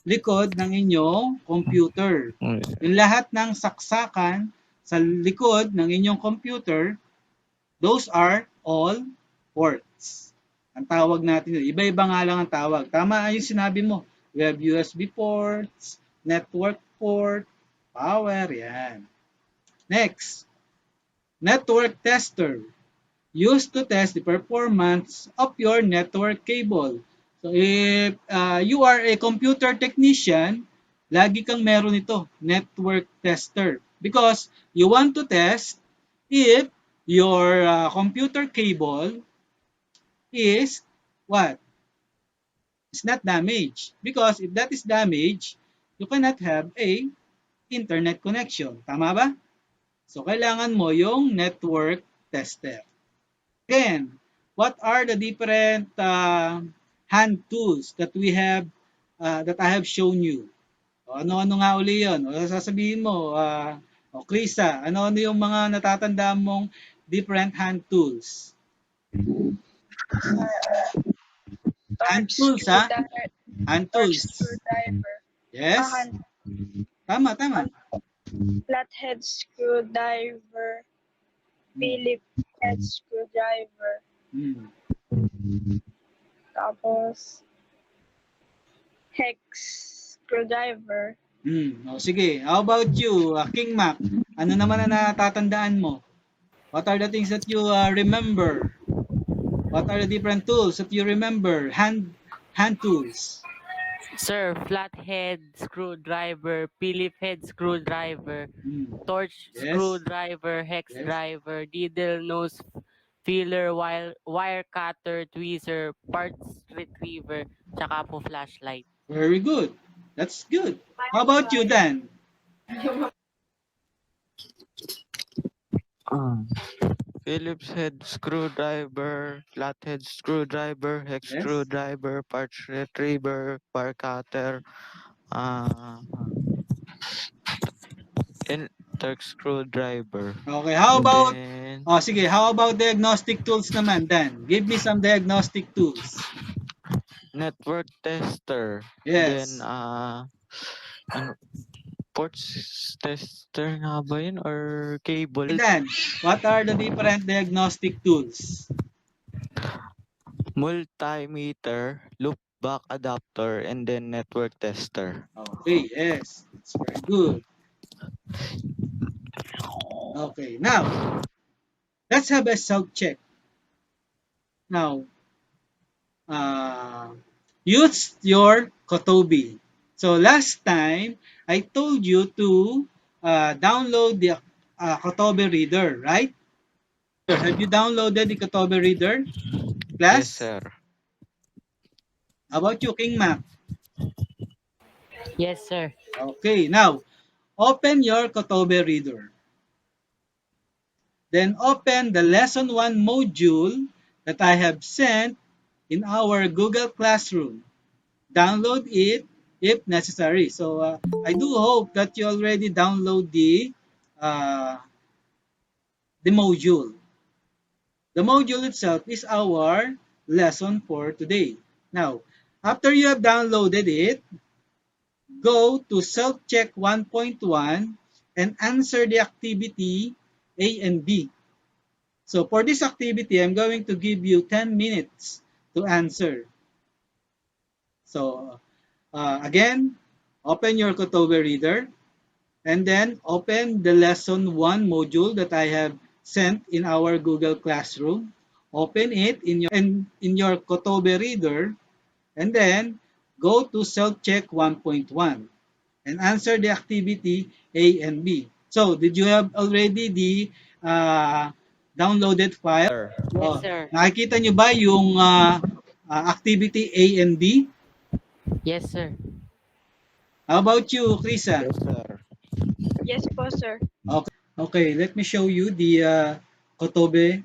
likod ng inyong computer. Yung lahat ng saksakan sa likod ng inyong computer, those are all ports. Ang tawag natin yun. Iba-iba nga lang ang tawag. Tama yung sinabi mo. We have USB ports, network port, power, yan. Next, network tester. Used to test the performance of your network cable. So if you are a computer technician, lagi kang meron ito, network tester. Because you want to test if your computer cable is what? It's not damaged. Because if that is damaged, you cannot have a internet connection. Tama ba? So kailangan mo yung network tester. Again, what are the different hand tools that we have that I have shown you? O, ano-ano nga uli yun? O sasabihin mo, Krisa, ano-ano yung mga natatandaan mong different hand tools? Hand Torch tools, ha? screwdriver, Hand torch tools. screwdriver, Yes? hand, Tama, tama. flathead screwdriver, Hmm. Philip head screwdriver, Hmm. tapos hex screwdriver, O, sige. How about you, King Mac? Ano naman ang natatandaan mo? What are the things that you remember? What are the different tools that you remember? Hand tools. Sir, flathead screwdriver, Philip head screwdriver, Hmm. torch Yes. screwdriver, hex Yes. driver, needle nose filler, wire cutter, tweezer, parts retriever, tsaka po flashlight. Very good. That's good. How about you, Dan? Ah. Phillips head screwdriver, flathead screwdriver, hex Yes. screwdriver, parts retriever, bar cutter, uh, and Turk screwdriver. Okay. How And about then sige, how about diagnostic tools naman, Dan? Give me some diagnostic tools. network tester. Then Yes. ano, ports tester nga ba yun? Or Okay, cable? Dan, what are the different diagnostic tools? Multimeter, loop back adapter, and then network tester. Okay, yes. It's very good. Okay, now, let's have a self-check. Now, uh, use your Kotobi. So last time, I told you to download the Kotobi reader, right? Have you downloaded the Kotobi reader, Yes, class? sir. How about you, King Mac? Yes, sir. Okay, now, open your Kotobi reader. Then open the lesson 1 module that I have sent in our Google Classroom. Download it if necessary. So I do hope that you already download the module. The module itself is our lesson for today. Now, after you have downloaded it, go to self-check 1.1 and answer the activity A and B. So for this activity, I'm going to give you 10 minutes to answer. So again, open your Kotobe reader and then open the lesson 1 module that I have sent in our Google Classroom. Open it in your Kotobe reader and then go to self-check 1.1 and answer the activity A and B. So, did you have already the downloaded file? Sir. Yes, Oh, sir. nakikita nyo ba yung activity A and B? Yes, sir. How about you, Krisa? Yes, sir. yes po sir. Okay, let me show you the Kotobe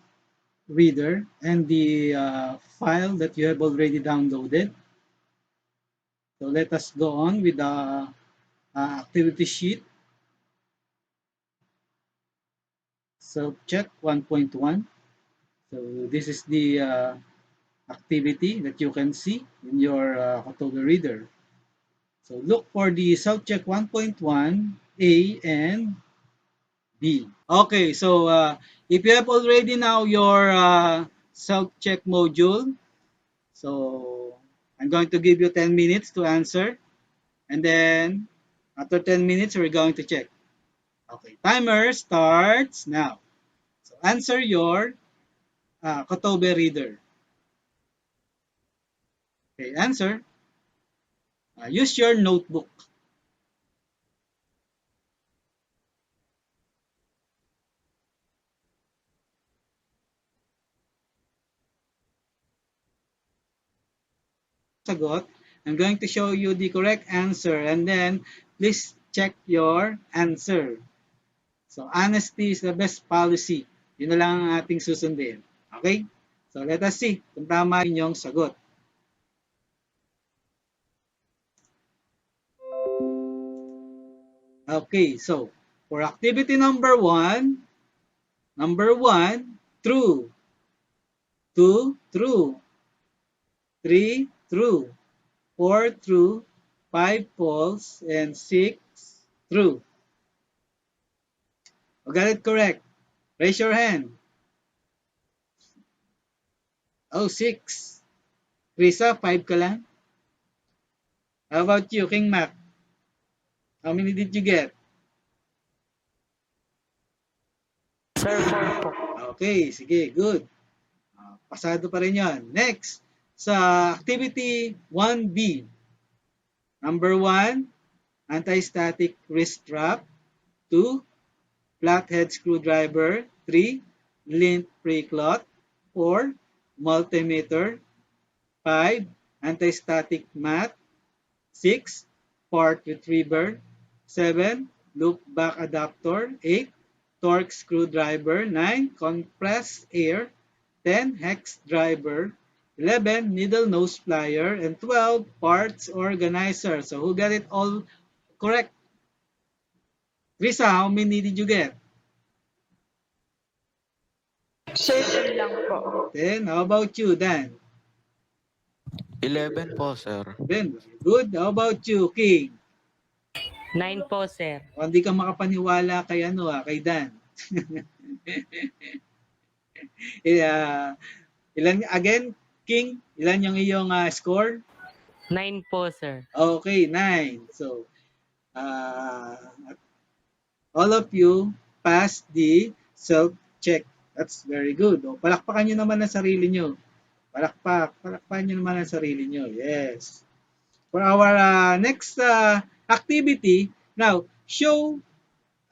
reader and the file that you have already downloaded. So let us go on with the activity sheet. Self-check 1.1. So this is the activity that you can see in your Kotobe reader. So look for the self-check 1.1 A and B. Okay, so if you have already now your self-check module, so I'm going to give you 10 minutes to answer. And then, after 10 minutes, we're going to check. Okay, timer starts now. So, answer your Kotobe reader. Okay, answer. Use your notebook. Sagot. I'm going to show you the correct answer and then please check your answer. So, honesty is the best policy. Yun na lang ang ating susundin. Okay? So, let us see kung tama inyong sagot. Okay, so, for activity number one, true. 2, true. 3, true. 4, true. 5, false. And 6, true. Who got it correct? Raise your hand. Oh, 6. Risa, 5 ka lang? How about you, King Mac? How many did you get? Sir, 4 po. Okay, sige, good. Pasado pa rin yan. Next, sa activity 1B. Number 1, anti-static wrist strap. 2, flathead screwdriver. 3, lint pre-cloth. 4, multimeter. 5, anti-static mat. 6, part retriever. 7, loop back adapter. 8, torque screwdriver. 9, compressed air. 10, hex driver. 11, needle nose plier. And 12, parts organizer. So who got it all correct? Risa, how many did you get? Sir, 10 lang po. 10. How about you, Dan? 11 po, sir. 10. Good. How about you, King? 9 po, sir. O, hindi ka makapaniwala kay kay Dan. Ilan again, King? Ilan yung iyong score? 9 po, sir. Okay, 9. So, uh, all of you passed the self-check. That's very good. O, palakpakan nyo naman ang sarili nyo. Palakpakan nyo naman ang sarili nyo. Yes. For our next activity, now, show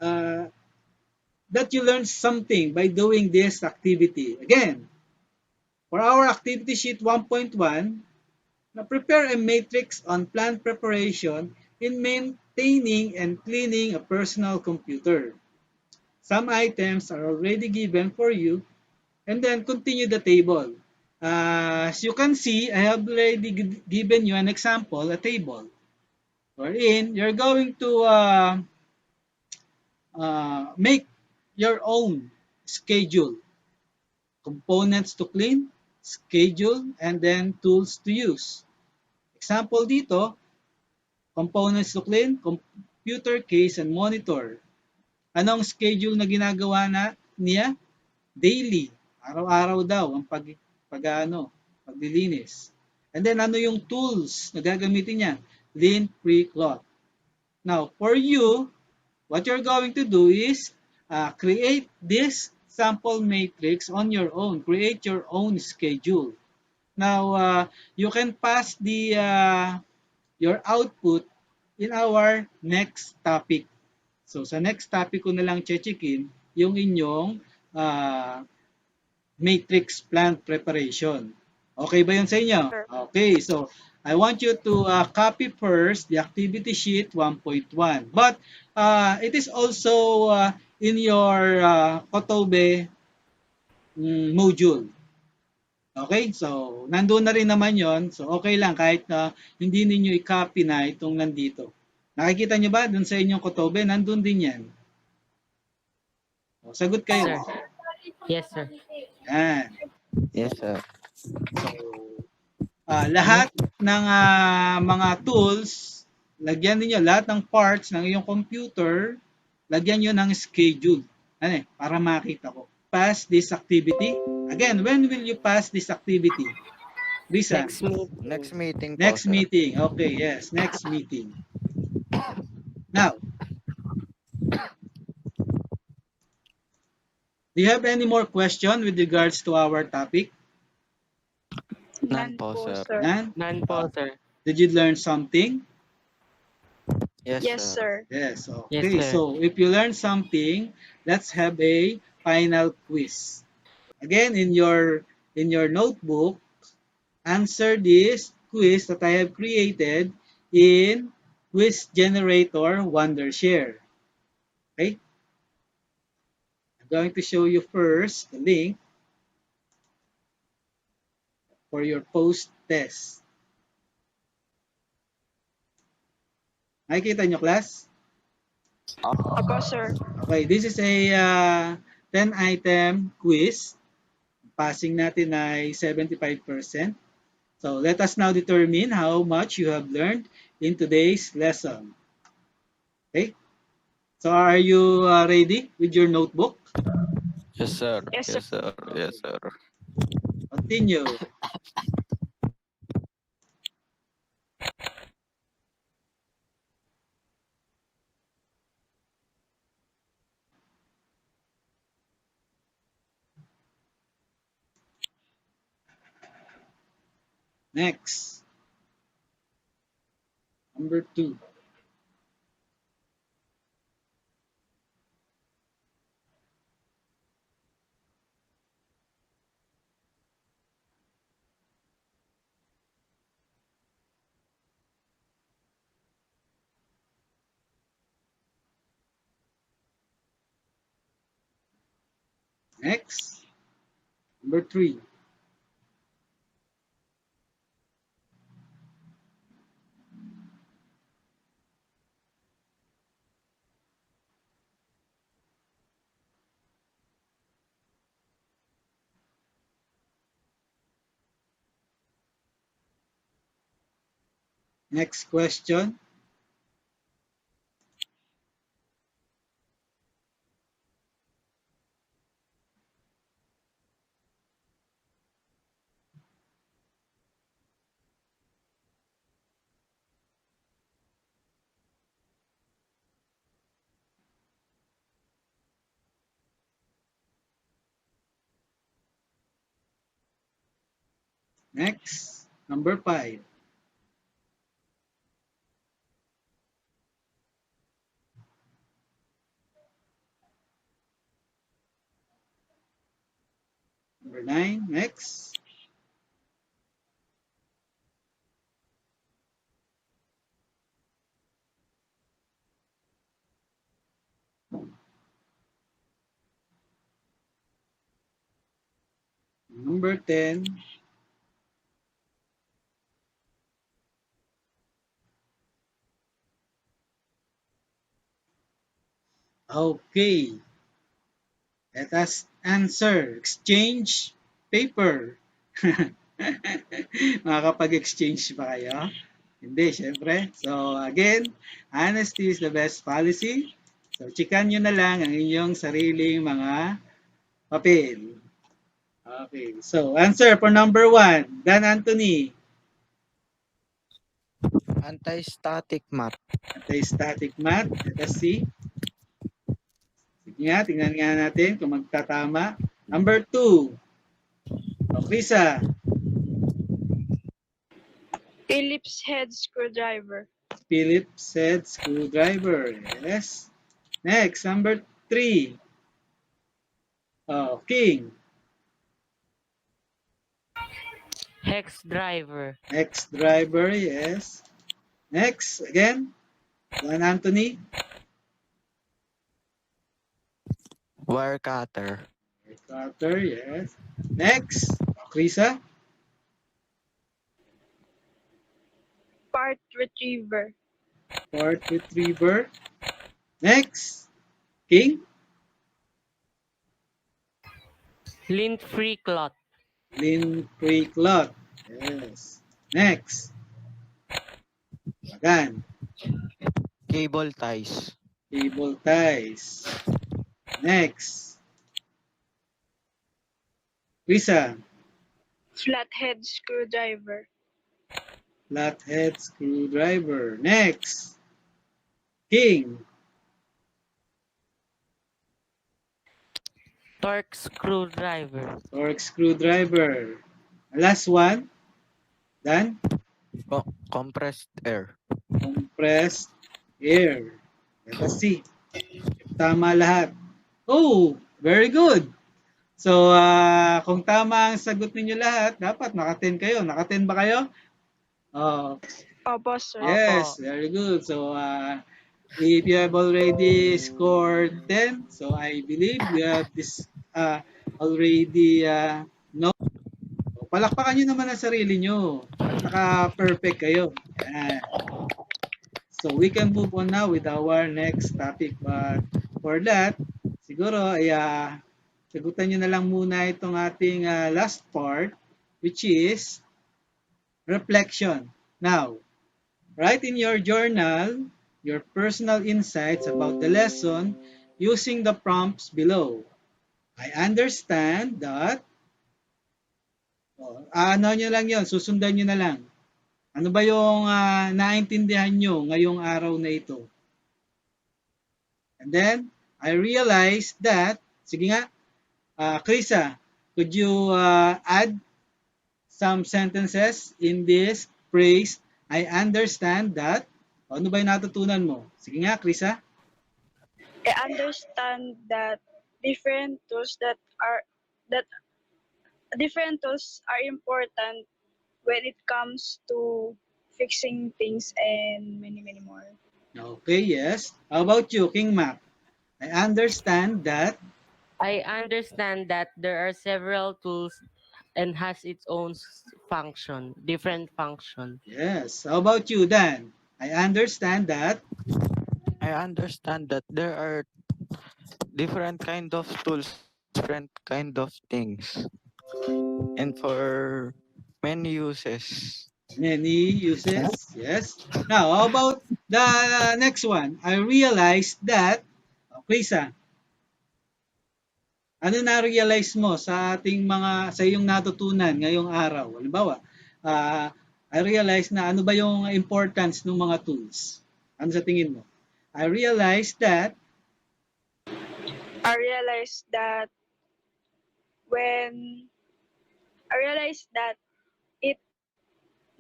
that you learned something by doing this activity. Again, for our activity sheet 1.1, now prepare a matrix on plant preparation in maintaining and cleaning a personal computer. Some items are already given for you, and then continue the table. As you can see, I have already given you an example, a table, wherein you're going to make your own schedule, components to clean, schedule, and then tools to use. Example dito, components to clean, computer case and monitor. Anong schedule na ginagawa niya? Daily. Araw-araw daw ang paglilinis. And then ano yung tools na gagamitin niya? Lint pre-cloth. Now, for you, what you're going to do is create this sample matrix on your own. Create your own schedule. Now, you can pass your output in our next topic. So, sa next topic ko na lang checkin yung inyong matrix plant preparation. Okay ba yun sa inyo? Okay, so I want you to copy first the activity sheet 1.1. But it is also in your Kotobe module. Okay, so nandun na rin naman yon. So okay lang kahit hindi ninyo i-copy na itong nandito. Nakikita nyo ba dun sa inyong Kotobe? Nandun din yan. O, sagot kayo. Sir. Yes, sir. Yan. Yes, sir. So, lahat ng mga tools, lagyan niyo lahat ng parts ng iyong computer, lagyan niyo ng schedule. Ano para makita ko. Pass this activity. Again, when will you pass this activity? Lisa? Next meeting. Next meeting po, Next sir. meeting. Okay, yes, next meeting. Now, do you have any more question with regards to our topic? None None po, po, sir. sir. None? None po, sir. Did you learn something? Yes, Yes, sir. sir. Yes, Yes, okay. sir. So, if you learned something, let's have a final quiz. Again, in your notebook, answer this quiz that I have created in Quiz Generator Wondershare. Okay? I'm going to show you first the link for your post test. Nakikita nyo, class? Opo, sir. Okay, this is a 10-item quiz. Passing natin ay 75%. So let us now determine how much you have learned in today's lesson. Okay? So are you ready with your notebook? Yes, sir. Yes, sir. Yes, sir. Yes, Okay. sir. Continue. Next. Number 2. Next. Number 3. Next question. Next. Number 5. Number 9. Next. Number 10. Okay. Let us answer. Exchange paper. Makakapag-exchange ba kayo? Hindi, syempre. So, again, honesty is the best policy. So, chikan nyo na lang ang inyong sariling mga papel. Okay. So, answer for number 1. Dan Anthony. Anti-static math. Anti-static math. Let us see. Sige nga, tingnan nga natin kung magtatama. Number 2. O, Krisa. Phillips head screwdriver. Phillips head screwdriver. Yes. Next, number 3. Oh, King. Hex driver. Hex driver. Yes. Next, again. Dan Anthony. Wire cutter. Carter. Yes. Next, Krisa. Part retriever. Part retriever. Next, King. Lint-free cloth. Lin free cloth. Yes. Next, Magan. Cable ties. Cable ties. Next, Krisa. Flathead screwdriver. Flathead screwdriver. Next. King. Torque screwdriver. Torque screwdriver. Last one. Dan. Compressed air. Compressed air. Let us see. If tama lahat. Oh, very good. So, kung tama ang sagot ninyo lahat, dapat naka-10 kayo. Naka-10 ba kayo? Oh, Opo, sir. yes, Opo. very good. So, if you have already scored 10, so I believe you have this already know. So, palakpakan nyo naman ang sarili nyo at naka-perfect kayo. Yan. So, we can move on now with our next topic. But for that, siguro, ay sagutan nyo na lang muna itong ating last part, which is reflection. Now, write in your journal your personal insights about the lesson using the prompts below. I understand that, ano nyo lang yon, susundan nyo na lang. Ano ba yung naintindihan nyo ngayong araw na ito? And then, I realized that, sige nga, Krisa, could you add some sentences in this phrase, I understand that? Ano ba yung natutunan mo? Sige nga, Krisa. I understand that different tools that different tools are important when it comes to fixing things and many more. Okay, yes. How about you, King Mac? I understand that. I understand that there are several tools and has its own function, different function. Yes. How about you, Dan? I understand that. I understand that there are different kind of tools for different kind of things and for many uses. Many uses. Yes. Now, how about the next one? I realized that, Krisa, ano na-realize mo sa ating mga, sa iyong natutunan ngayong araw? Halimbawa, uh, I realized na ano ba yung importance ng mga tools? Ano sa tingin mo? I realized that, I realized that when I realized that it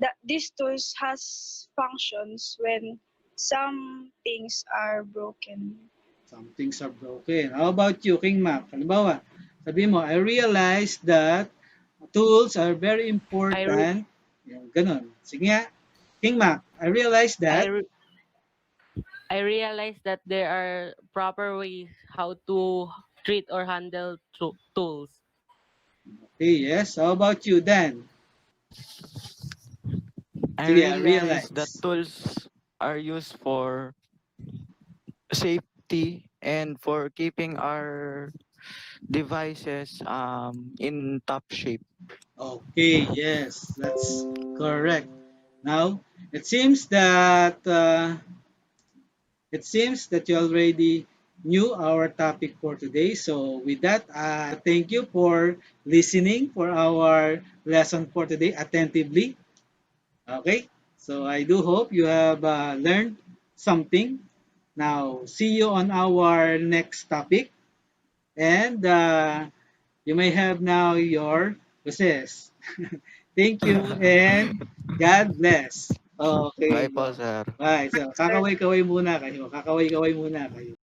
that these tools has functions when some things are broken. some things are broken. How about you, King Mac? Halimbawa, sabi mo, I realized that tools are very I re- important. Yung ganun. Sige nga, King Mac, I realized I that. re- I realized that there are proper ways how to treat or handle tools. Okay, yes. How about you, Dan? I Sige, I realized that realize. tools are used for safety and for keeping our devices in top shape. Okay, yes, that's correct. Now, it seems that you already knew our topic for today. So, with that, thank you for listening for our lesson for today attentively. Okay, so I do hope you have learned something. Now, see you on our next topic, and you may have now your recess. Thank you and God bless. Bye Okay. po, sir. Bye. So, Sir, kakaway-kaway muna kayo. Kakaway-kaway muna kayo.